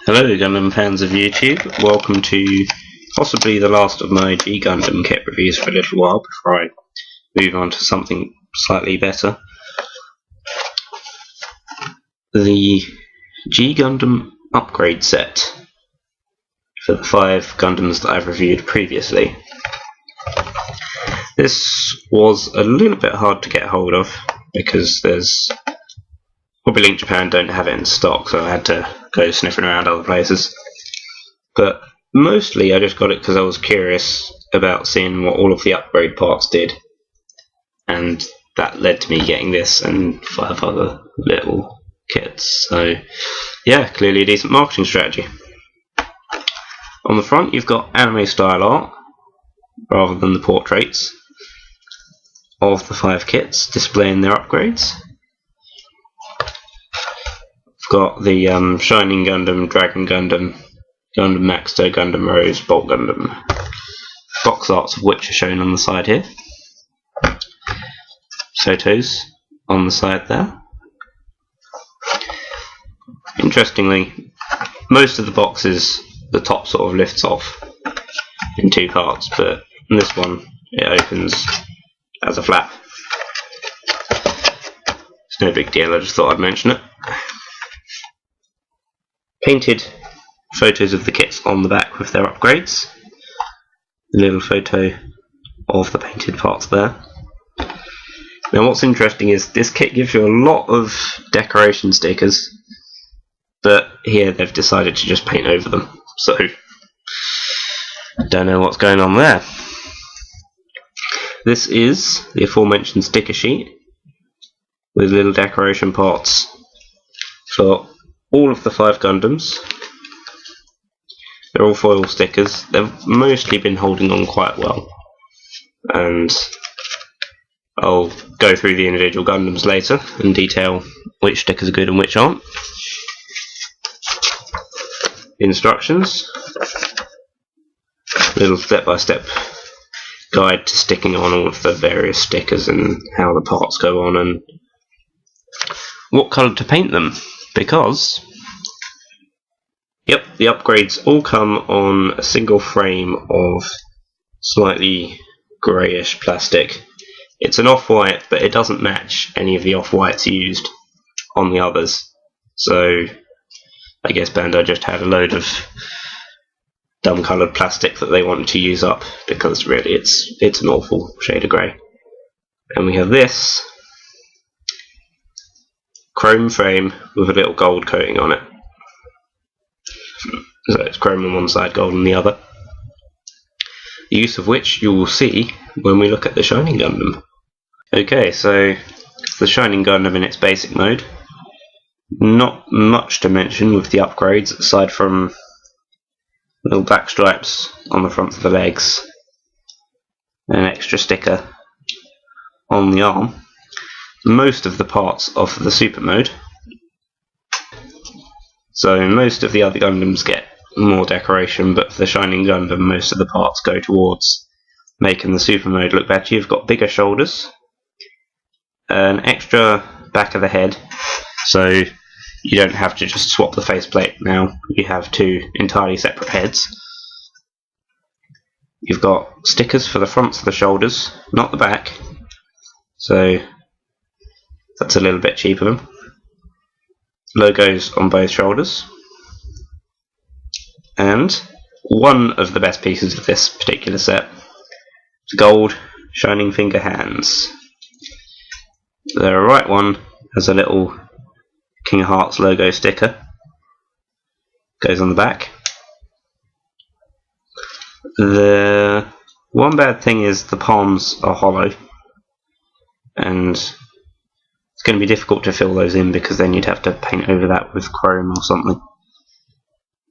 Hello Gundam fans of YouTube, welcome to possibly the last of my G Gundam kit reviews for a little while before I move on to something slightly better. The G Gundam upgrade set for the 5 Gundams that I've reviewed previously. This was a little bit hard to get hold of because Hobby Link Japan don't have it in stock, so I had to go sniffing around other places. But mostly I just got it because I was curious about seeing what all of the upgrade parts did, and that led to me getting this and 5 other little kits. So yeah, clearly a decent marketing strategy. On the front you've got anime style art rather than the portraits of the 5 kits displaying their upgrades. Got the Shining Gundam, Dragon Gundam, Gundam Maxto, Gundam Rose, Bolt Gundam. Box arts of which are shown on the side here. Photos on the side there. Interestingly, most of the boxes, the top sort of lifts off in 2 parts, but in this one it opens as a flap. It's no big deal, I just thought I'd mention it. Painted photos of the kits on the back with their upgrades. A little photo of the painted parts there. Now what's interesting is this kit gives you a lot of decoration stickers, but here they've decided to just paint over them, so don't know what's going on there. This is the aforementioned sticker sheet with little decoration parts for all of the 5 Gundams. They're all foil stickers. They've mostly been holding on quite well, and I'll go through the individual Gundams later and detail which stickers are good and which aren't. Instructions, little step-by-step guide to sticking on all of the various stickers and how the parts go on and what colour to paint them, because yep, the upgrades all come on a single frame of slightly greyish plastic. It's an off-white, but it doesn't match any of the off-whites used on the others, so I guess Bandai just had a load of dumb coloured plastic that they wanted to use up, because really it's an awful shade of grey. And we have this chrome frame with a little gold coating on it. So it's chrome on one side, gold on the other. The use of which you will see when we look at the Shining Gundam. Okay, so the Shining Gundam in its basic mode. Not much to mention with the upgrades aside from little black stripes on the front of the legs and an extra sticker on the arm. Most of the parts of the super mode. So most of the other Gundams get more decoration, but for the Shining Gundam most of the parts go towards making the super mode look better. You've got bigger shoulders, an extra back of the head, so you don't have to just swap the faceplate now, you have 2 entirely separate heads. You've got stickers for the fronts of the shoulders, not the back, so that's a little bit cheap of them. Logos on both shoulders. And one of the best pieces of this particular set, the gold shining finger hands. The right one has a little King of Hearts logo sticker. Goes on the back. The one bad thing is the palms are hollow, and it's going to be difficult to fill those in because then you'd have to paint over that with chrome or something,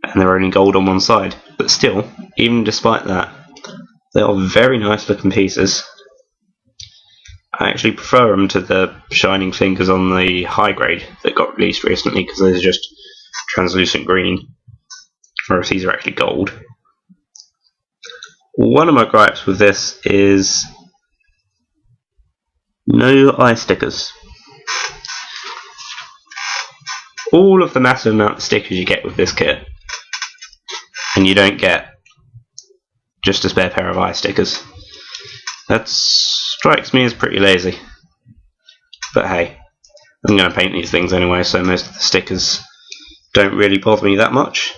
and they're only gold on one side. But still, even despite that, they are very nice looking pieces. I actually prefer them to the shining fingers on the high grade that got released recently, because those are just translucent green, whereas these are actually gold. One of my gripes with this is no eye stickers. All of the massive amount of stickers you get with this kit and you don't get just a spare pair of eye stickers. That strikes me as pretty lazy. But hey, I'm going to paint these things anyway, so most of the stickers don't really bother me that much.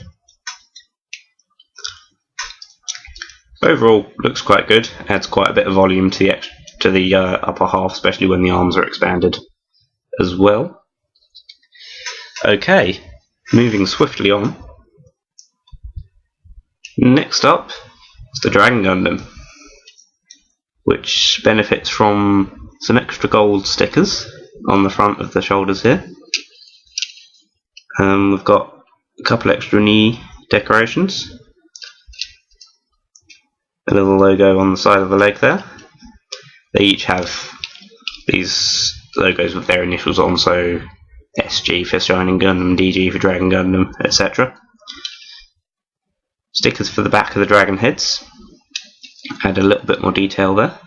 Overall, looks quite good. Adds quite a bit of volume to the upper half, especially when the arms are expanded as well. Okay, moving swiftly on. Next up is the Dragon Gundam, which benefits from some extra gold stickers on the front of the shoulders here. We've got a couple extra knee decorations, a little logo on the side of the leg there. They each have these logos with their initials on, so SG for Shining Gundam, DG for Dragon Gundam, etc. Stickers for the back of the dragon heads. Add a little bit more detail there.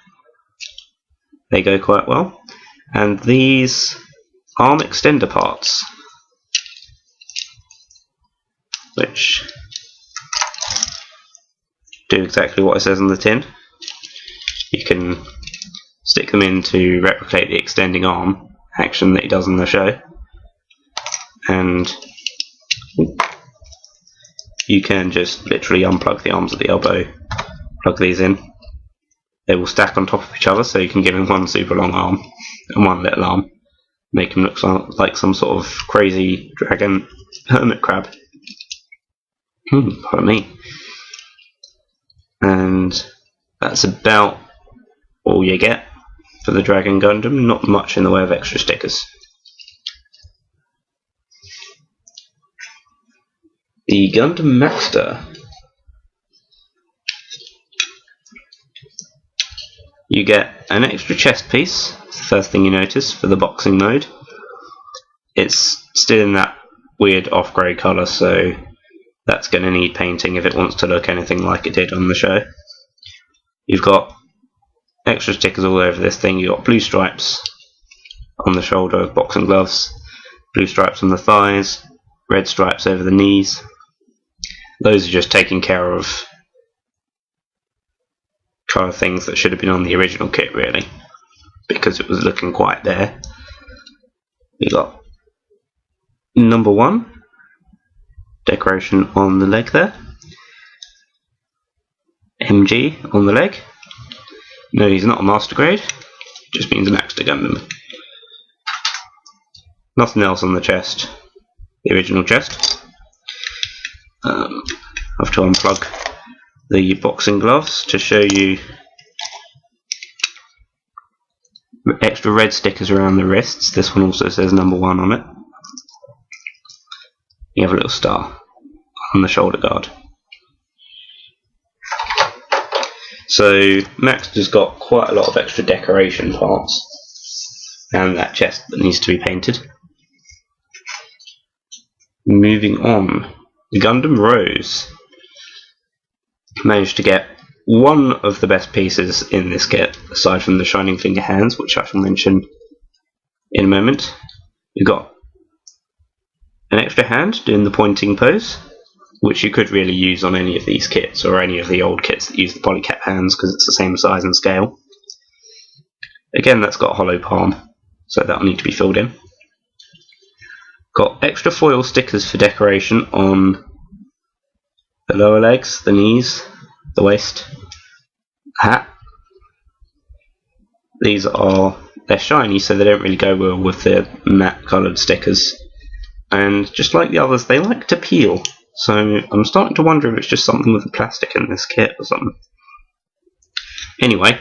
They go quite well. And these arm extender parts, which do exactly what it says on the tin. You can stick them in to replicate the extending arm action that he does in the show, and you can just literally unplug the arms at the elbow, plug these in. They will stack on top of each other, so you can give him one super long arm and one little arm, make him look like some sort of crazy dragon hermit crab. Pardon me. And that's about all you get for the Dragon Gundam, not much in the way of extra stickers. The Gundam Master. You get an extra chest piece, it's the first thing you notice, for the boxing mode. It's still in that weird off-grey colour, so that's going to need painting if it wants to look anything like it did on the show. You've got extra stickers all over this thing. You've got blue stripes on the shoulder of boxing gloves, blue stripes on the thighs, red stripes over the knees. Those are just taking care of kind of things that should have been on the original kit, really, because it was looking quite bare. We got number 1 decoration on the leg there, MG on the leg. No, he's not a master grade, just means Master Gundam. Nothing else on the chest, the original chest. I have to unplug the boxing gloves to show you extra red stickers around the wrists. This one also says number 1 on it. You have a little star on the shoulder guard. So Max has got quite a lot of extra decoration parts and that chest that needs to be painted. Moving on, Gundam Rose managed to get one of the best pieces in this kit, aside from the Shining Finger hands, which I shall mention in a moment. You've got an extra hand doing the pointing pose, which you could really use on any of these kits, or any of the old kits that use the polycap hands, because it's the same size and scale. Again, that's got a hollow palm, so that'll need to be filled in. Got extra foil stickers for decoration on the lower legs, the knees, the waist, the hat. They're shiny, so they don't really go well with the matte coloured stickers. And just like the others, they like to peel. So I'm starting to wonder if it's just something with the plastic in this kit or something. Anyway,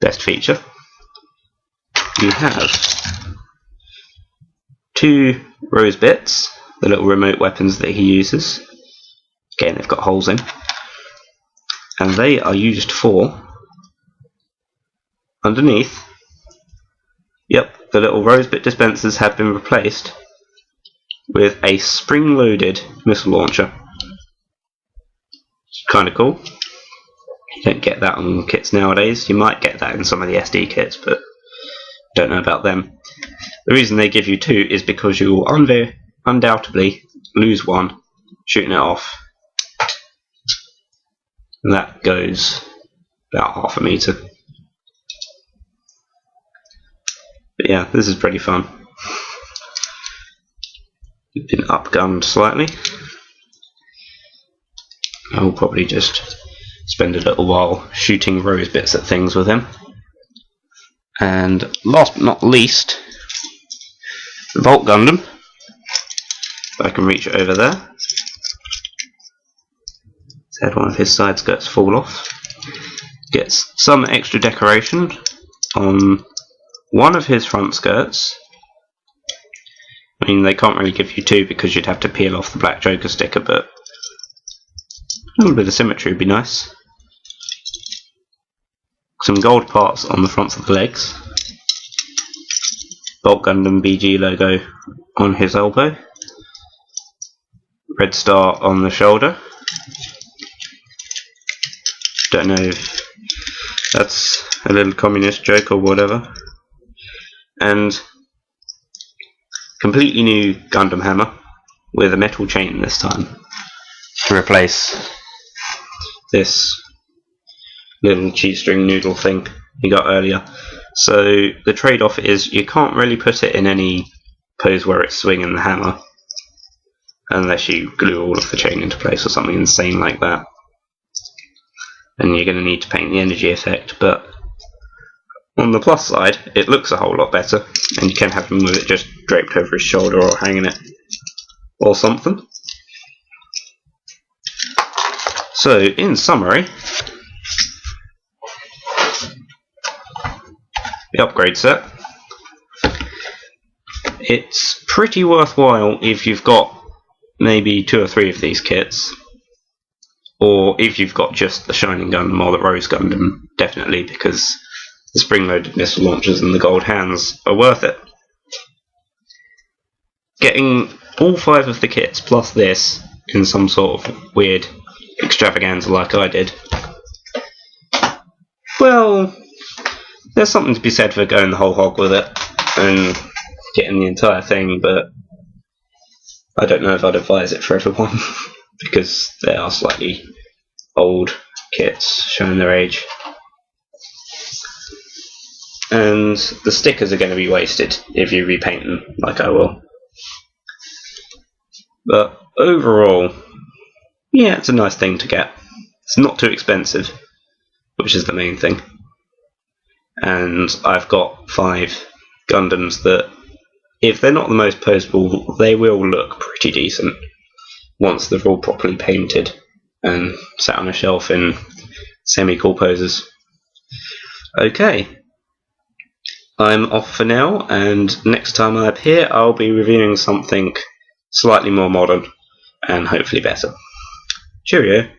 best feature. You have 2 rose bits, the little remote weapons that he uses. Again, they've got holes in. And they are used for, underneath, yep, the little rose bit dispensers have been replaced with a spring-loaded missile launcher. It's kind of cool. You don't get that on kits nowadays. You might get that in some of the SD kits, but don't know about them. The reason they give you 2 is because you'll undoubtedly lose one shooting it off. And that goes about half a metre. But yeah, this is pretty fun. We've been upgunned slightly. I'll probably just spend a little while shooting rose bits at things with him. And last but not least, the Volt Gundam. If I can reach it over there. He's had one of his side skirts fall off. Gets some extra decoration on one of his front skirts. I mean, they can't really give you two because you'd have to peel off the black Joker sticker, but a little bit of symmetry would be nice. Some gold parts on the fronts of the legs. Volt Gundam BG logo on his elbow. Red star on the shoulder. Don't know if that's a little communist joke or whatever. And completely new Gundam hammer with a metal chain this time to replace this little cheese string noodle thing you got earlier. So the trade-off is you can't really put it in any pose where it's swinging the hammer unless you glue all of the chain into place or something insane like that. And you're going to need to paint the energy effect, but on the plus side, it looks a whole lot better, and you can have him with it just draped over his shoulder or hanging it or something. So, in summary, the upgrade set. It's pretty worthwhile if you've got maybe 2 or 3 of these kits, or if you've got just the Shining Gundam or the Rose Gundam, definitely, because the spring-loaded missile launchers and the gold hands are worth it. Getting all 5 of the kits plus this in some sort of weird extravaganza like I did, well, there's something to be said for going the whole hog with it and getting the entire thing, but I don't know if I'd advise it for everyone because they are slightly old kits showing their age. And the stickers are going to be wasted if you repaint them like I will. But overall, yeah, it's a nice thing to get. It's not too expensive, which is the main thing. And I've got 5 Gundams that, if they're not the most poseable, they will look pretty decent once they're all properly painted and sat on a shelf in semi-cool poses. Okay, I'm off for now, and next time I appear I'll be reviewing something slightly more modern and hopefully better. Cheerio!